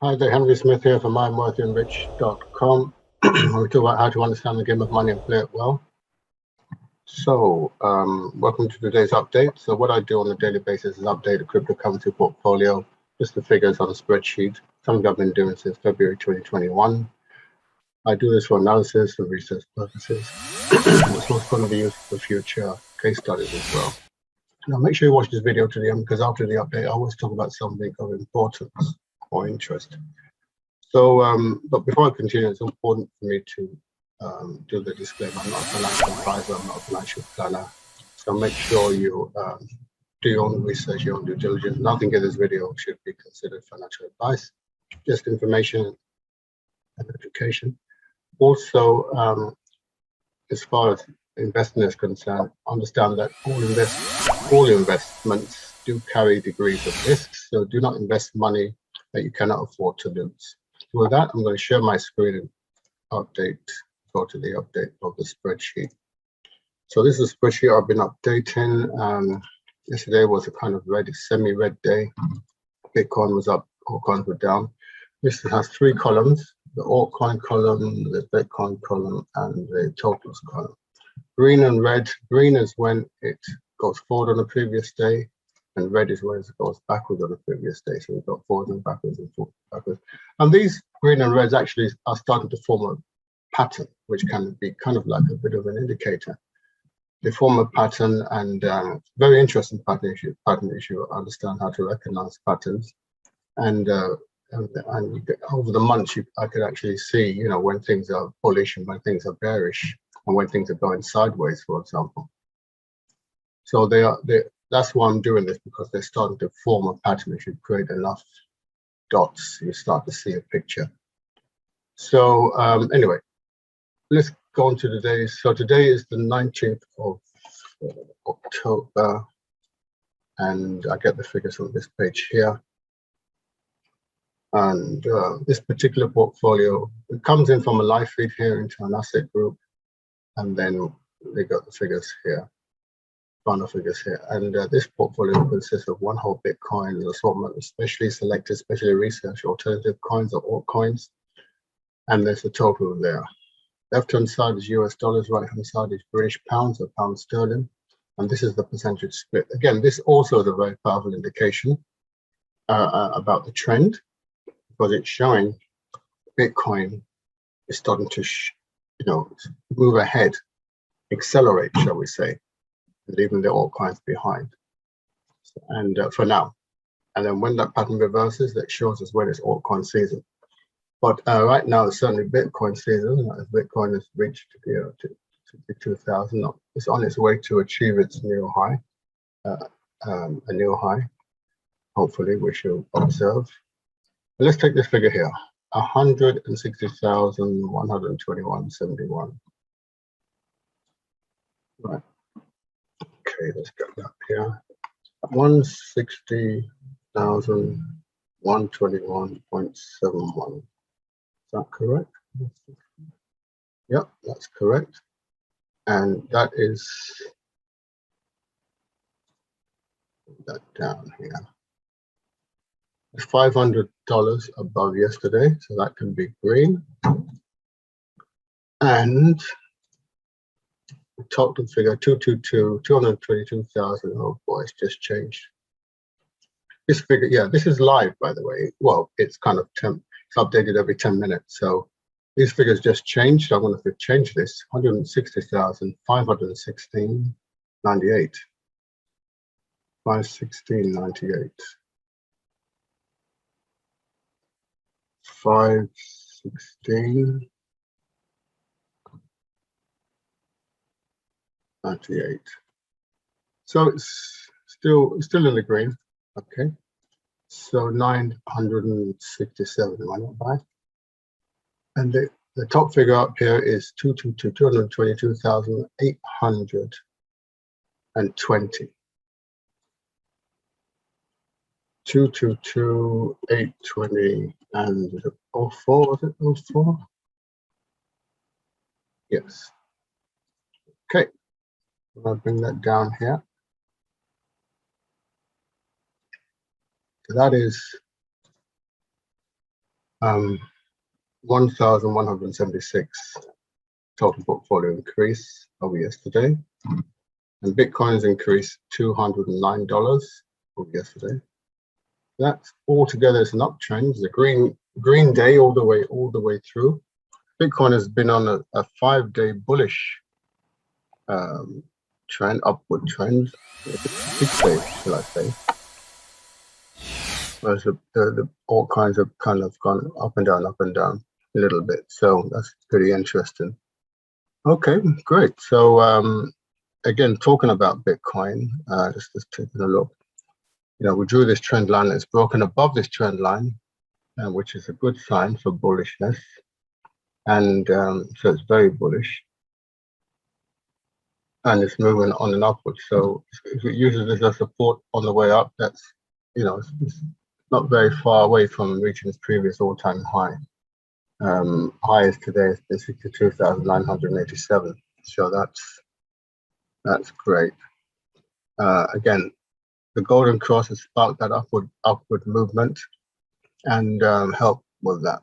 Hi there, Henry Smith here from IamWealthyandRich.com. We'll talk about how to understand the game of money and play it well. So, welcome to today's update. So what I do on a daily basis is update a cryptocurrency portfolio, just the figures on a spreadsheet, something I've been doing since February 2021. I do this for analysis and research purposes. It's also going to be used for future case studies as well. Now, make sure you watch this video to the end, because after the update, I always talk about something of importance or interest. So, but before I continue, it's important for me to do the disclaimer. I'm not a financial advisor, I'm not a financial planner. So make sure you do your own research, your own due diligence. Nothing in this video should be considered financial advice, just information and education. Also, as far as investing is concerned, understand that all investments do carry degrees of risks. So do not invest money that you cannot afford to lose. With that, I'm going to share my screen and go to the update of the spreadsheet. So this is a spreadsheet I've been updating. Yesterday was a kind of semi-red day. Bitcoin was up, altcoins were down. This has three columns: the altcoin column, the Bitcoin column, and the totals column. Green and red. Green is when it goes forward on the previous day, and red is when it goes backwards on the previous day. So we've got forward and backwards and forward and backwards. And these green and reds actually are starting to form a pattern, which can be kind of like a bit of an indicator. They form a pattern, and very interesting pattern issue. Understand how to recognize patterns, and over the months, I could actually see, when things are bullish and when things are bearish, and when things are going sideways, for example. So that's why I'm doing this, because they're starting to form a pattern. If you create enough dots, you start to see a picture. So anyway, let's go on to today. So today is the 19th of October, and I get the figures from this page here. And this particular portfolio, it comes in from a live feed here into an asset group, and then they got the figures here. Final figures here, and this portfolio consists of one whole Bitcoin, an assortment of specially selected, specially researched alternative coins or altcoins, and there's a total there. Left-hand side is US dollars, right-hand side is British pounds or pound sterling, and this is the percentage split. Again, this also is a very powerful indication about the trend, because it's showing Bitcoin is starting to, move ahead, accelerate, shall we say, leaving the altcoins behind, and for now. And then when that pattern reverses, that shows us when it's altcoin season. But right now, it's certainly Bitcoin season. As Bitcoin has reached 62,000, it's on its way to achieve its new high, a new high, hopefully, we shall observe. But let's take this figure here, 160,121.71. Right. Okay, let's get that here. 160,121.71. Is that correct? Yep, that's correct. And that is that down here. It's $500 above yesterday, so that can be green. And the total figure 222,000. Oh boy, it's just changed. This figure, yeah, this is live, by the way. Well, it's kind of it's updated every 10 minutes. So these figures just changed. I'm going to change this. 160,516.98. 516.98. 516.98. So it's still in the green. Okay. So 967, am I not bad? And the top figure up here is 222,820. 222,820 and 04, was it 04? Yes. Okay, I'll bring that down here. So that is 1,176 total portfolio increase over yesterday, and Bitcoin has increased $209 over yesterday. That altogether is an uptrend. It's a green day all the way through. Bitcoin has been on a 5-day bullish trend, upward trend, 6 days, shall I say. Whereas the altcoins have kind of gone up and down a little bit. So that's pretty interesting. Okay, great. So again, talking about Bitcoin, just taking a look. We drew this trend line. It's broken above this trend line, which is a good sign for bullishness. And so it's very bullish. And it's moving on and upwards. So if it uses this as support on the way up, that's, it's not very far away from reaching its previous all-time high. Highest today is 62,987. So that's great. Again, the golden cross has sparked that upward movement and helped with that.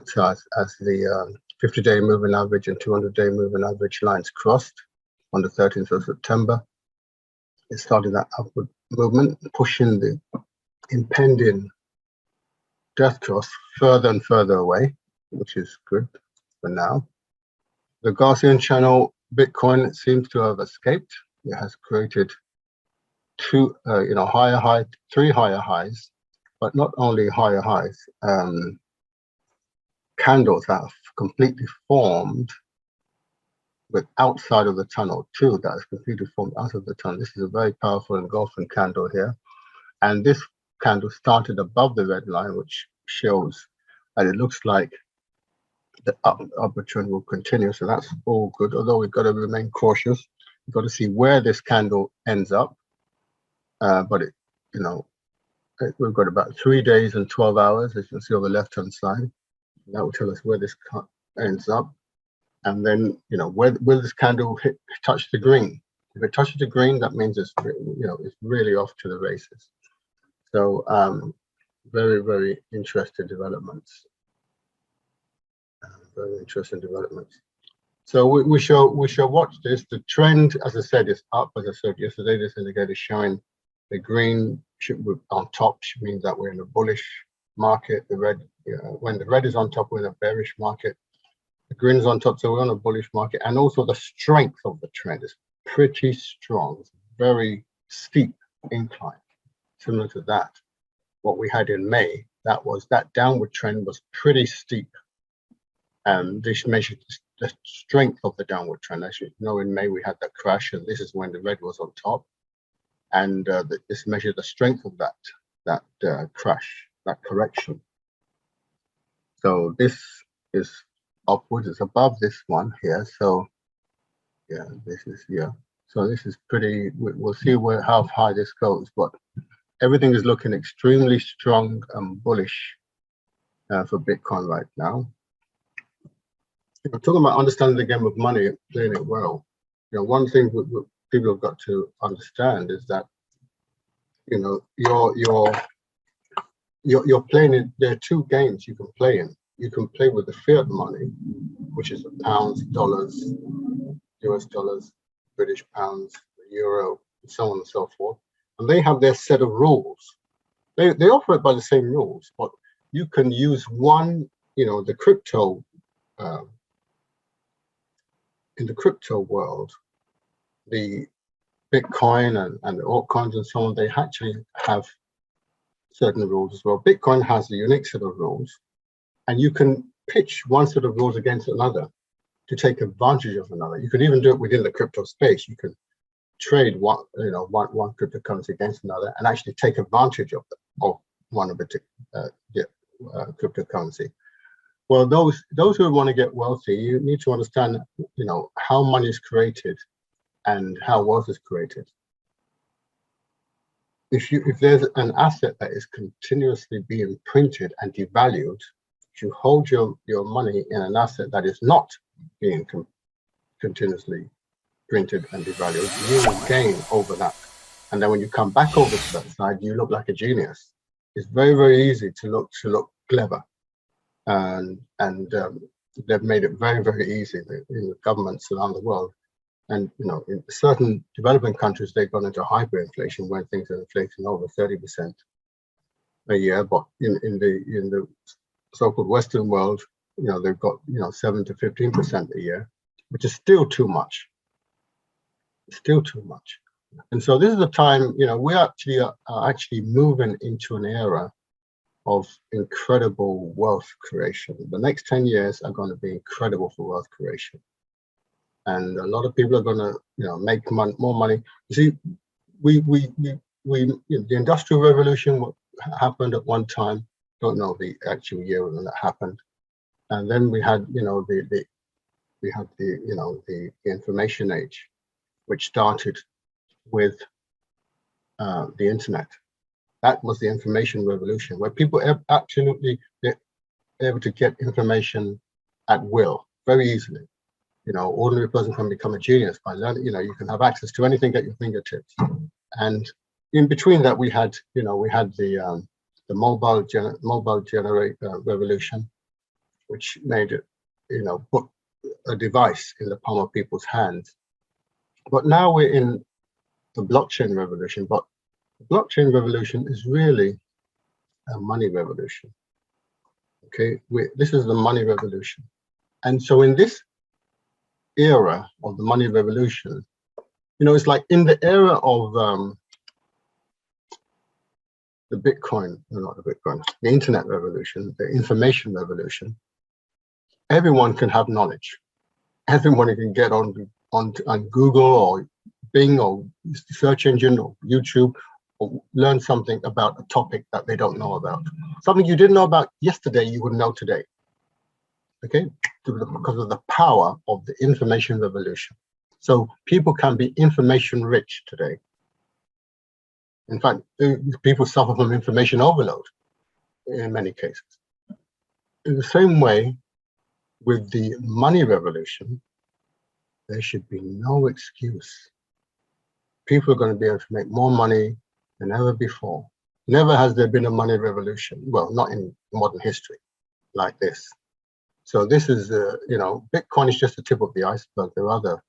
So as the 50-day moving average and 200-day moving average lines crossed on the 13th of September, it started that upward movement, pushing the impending death cross further and further away, which is good for now. The Gaussian channel Bitcoin seems to have escaped. It has created three higher highs, but not only higher highs, candles that have completely formed with outside of the tunnel too. That is completely formed out of the tunnel. This is a very powerful engulfing candle here, and this candle started above the red line, which shows that it looks like the upward trend will continue. So that's all good, although we've got to remain cautious. We've got to see where this candle ends up. But we've got about 3 days and 12 hours, as you can see on the left-hand side. That will tell us where this ends up. And then, will this candle touch the green? If it touches the green, that means it's really off to the races. So very, very interesting developments. Very interesting developments. So we shall watch this. The trend, as I said, is up. As I said yesterday, this indicator is showing the green on top, which means that we're in a bullish market. The red, when the red is on top, we're in a bearish market. The green is on top, so we're on a bullish market. And also the strength of the trend is pretty strong. It's very steep incline, similar to that. What we had in May, that downward trend was pretty steep. This measured the strength of the downward trend. As you know, in May we had that crash, and this is when the red was on top. And this measured the strength of that crash, that correction. So this is upwards. It's above this one here. So yeah, this is here. So this is pretty. We'll see how high this goes, but everything is looking extremely strong and bullish for Bitcoin right now. We're talking about understanding the game of money and playing it well. One thing people have got to understand is that you're playing it. There are two games you can play in. You can play with the fiat money, which is the pounds, dollars, US dollars, British pounds, the euro, and so on and so forth. And they have their set of rules. They operate by the same rules, but you can use one. The crypto. In the crypto world, the Bitcoin and the altcoins and so on, they actually have certain rules as well. Bitcoin has a unique set of rules, and you can pitch one set of rules against another to take advantage of another. You can even do it within the crypto space. You can trade one cryptocurrency against another and actually take advantage of one of the cryptocurrency. Well, those who want to get wealthy, you need to understand, how money is created and how wealth is created. If there's an asset that is continuously being printed and devalued, if you hold your money in an asset that is not being continuously printed and devalued, you will gain over that. And then when you come back over to that side, you look like a genius. It's very, very easy to look clever. and they've made it very, very easy in the governments around the world. And in certain developing countries, they've gone into hyperinflation when things are inflating over 30% a year. But in the so-called Western world, they've got 7 to 15% a year, which is still too much. Still too much. And so this is the time, we actually are actually moving into an era of incredible wealth creation. The next 10 years are going to be incredible for wealth creation. And a lot of people are going to, make more money. You see, the Industrial Revolution happened at one time. Don't know the actual year when that happened. And then we had, the information age, which started with the internet. That was the information revolution, where people absolutely able to get information at will, very easily. Ordinary person can become a genius by learning. You can have access to anything at your fingertips. And in between that, we had the mobile revolution, which made it, put a device in the palm of people's hands. But now we're in the blockchain revolution. But the blockchain revolution is really a money revolution. Okay, this is the money revolution. And so in this era of the money revolution, it's like in the era of the internet revolution, the information revolution, everyone can have knowledge. Everyone can get on Google or Bing or search engine or YouTube or learn something about a topic that they don't know about. Something you didn't know about yesterday, you would know today. Okay, because of the power of the information revolution. So people can be information rich today. In fact, people suffer from information overload in many cases. In the same way, with the money revolution, there should be no excuse. People are going to be able to make more money than ever before. Never has there been a money revolution. Well, not in modern history like this. So this is, Bitcoin is just the tip of the iceberg. There are other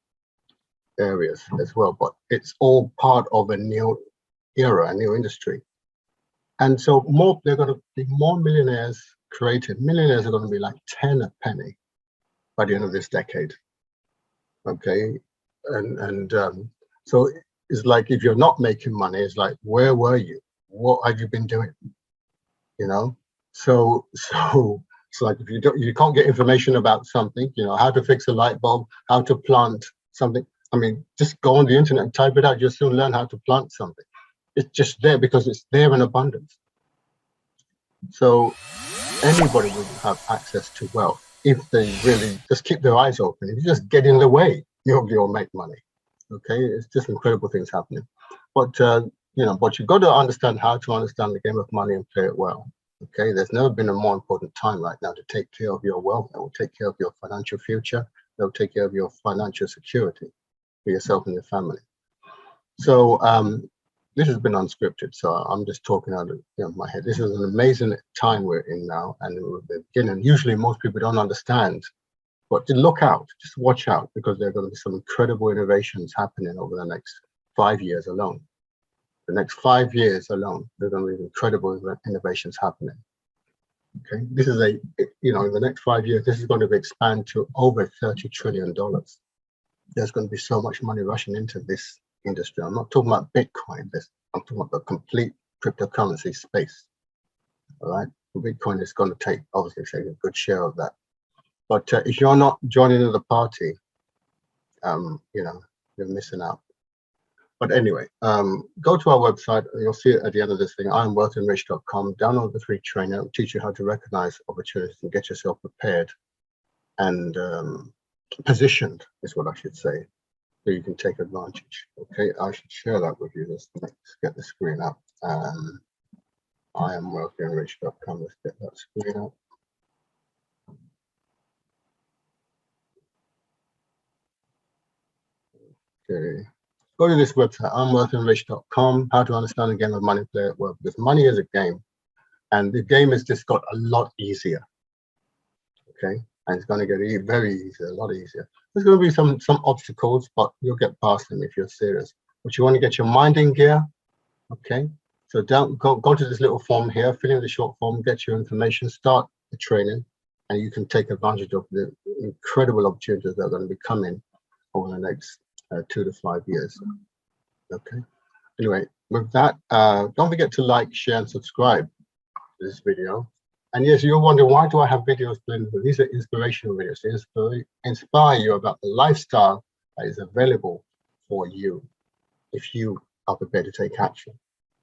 areas as well, but it's all part of a new era, a new industry. And so there are going to be more millionaires created. Millionaires are going to be like 10 a penny by the end of this decade. Okay, and so it's like, if you're not making money, it's like, where were you? What have you been doing? So it's like, if you can't get information about something, how to fix a light bulb, how to plant something. I mean, just go on the internet and type it out. You'll soon learn how to plant something. It's just there because it's there in abundance. So anybody will have access to wealth if they really just keep their eyes open. If you just get in the way, you'll make money. Okay, it's just incredible things happening. But but you've got to understand how to understand the game of money and play it well. Okay, there's never been a more important time right now to take care of your wealth. That will take care of your financial future. That will take care of your financial security for yourself and your family. So this has been unscripted, so I'm just talking out of my head. This is an amazing time we're in now, and we're beginning. Usually most people don't understand, but look out, just watch out, because there are going to be some incredible innovations happening over the next 5 years alone. The next 5 years alone, there are going to be incredible innovations happening. Okay, this is in the next 5 years, this is going to expand to over $30 trillion. There's going to be so much money rushing into this industry. I'm not talking about Bitcoin. I'm talking about the complete cryptocurrency space. All right, Bitcoin is going to obviously take a good share of that. But if you're not joining the party, you're missing out. But anyway, go to our website. You'll see it at the end of this thing. IamWealthyandRich.com. Download the free training. It'll teach you how to recognize opportunities and get yourself prepared and positioned, is what I should say, so you can take advantage. Okay, I should share that with you. Let's get the screen up. IamWealthyandRich.com. Let's get that screen up. Okay. Go to this website, IamWealthyandRich.com. How to understand the game of money, play it well. Because money is a game, and the game has just got a lot easier. Okay, and it's going to get very easy, a lot easier. There's going to be some obstacles, but you'll get past them if you're serious. But you want to get your mind in gear. Okay, so don't go to this little form here, fill in the short form, get your information, start the training, and you can take advantage of the incredible opportunities that are going to be coming over the next 2 to 5 years. Okay, anyway, with that, don't forget to like, share, and subscribe to this video. And yes, you're wondering, why do I have videos playing? These are inspirational videos to inspire you about the lifestyle that is available for you if you are prepared to take action.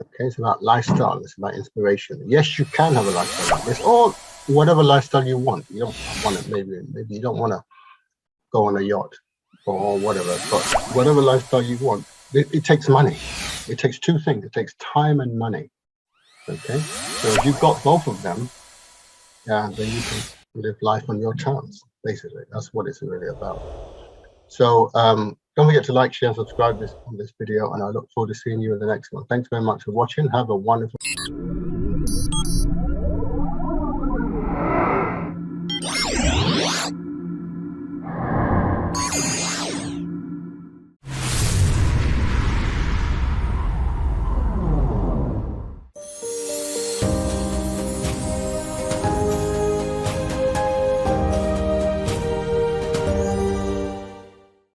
Okay, it's about lifestyle, it's about inspiration. Yes, you can have a lifestyle like this, or whatever lifestyle you want. You don't want it, maybe you don't want to go on a yacht or whatever, but whatever lifestyle you want, it takes money. It takes two things. It takes time and money. Okay, so if you've got both of them, then you can live life on your terms. Basically, that's what it's really about. So don't forget to like, share, and subscribe on this video, and I look forward to seeing you in the next one. Thanks very much for watching. Have a wonderful